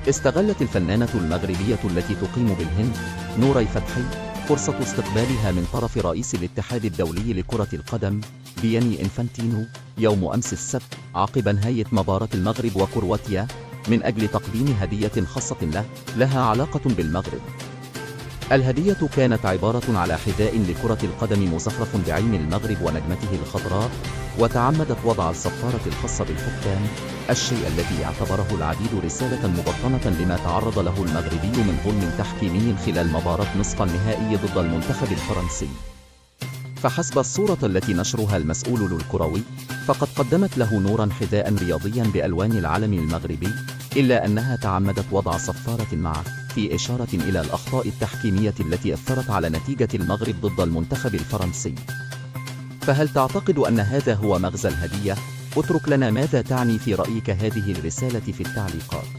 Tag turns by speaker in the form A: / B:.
A: استغلت الفنانة المغربية التي تقيم بالهند نوري فتحي فرصة استقبالها من طرف رئيس الاتحاد الدولي لكرة القدم جياني إنفانتينو يوم أمس السبت عقب نهاية مباراة المغرب وكرواتيا من أجل تقديم هدية خاصة لها علاقة بالمغرب. الهدية كانت عبارة على حذاء لكرة القدم مزخرف بعلم المغرب ونجمته الخضراء، وتعمدت وضع الصفارة الخاصة بالحكام، الشيء الذي اعتبره العديد رسالة مبطنة لما تعرض له المغربي من ظلم تحكيمي خلال مباراة نصف النهائي ضد المنتخب الفرنسي. فحسب الصورة التي نشرها المسؤول الكروي، فقد قدمت له نورا حذاء رياضيا بألوان العلم المغربي، إلا أنها تعمدت وضع صفارة معه في إشارة إلى الأخطاء التحكيمية التي أثرت على نتيجة المغرب ضد المنتخب الفرنسي. فهل تعتقد أن هذا هو مغزى الهدية؟ اترك لنا ماذا تعني في رأيك هذه الرسالة في التعليقات.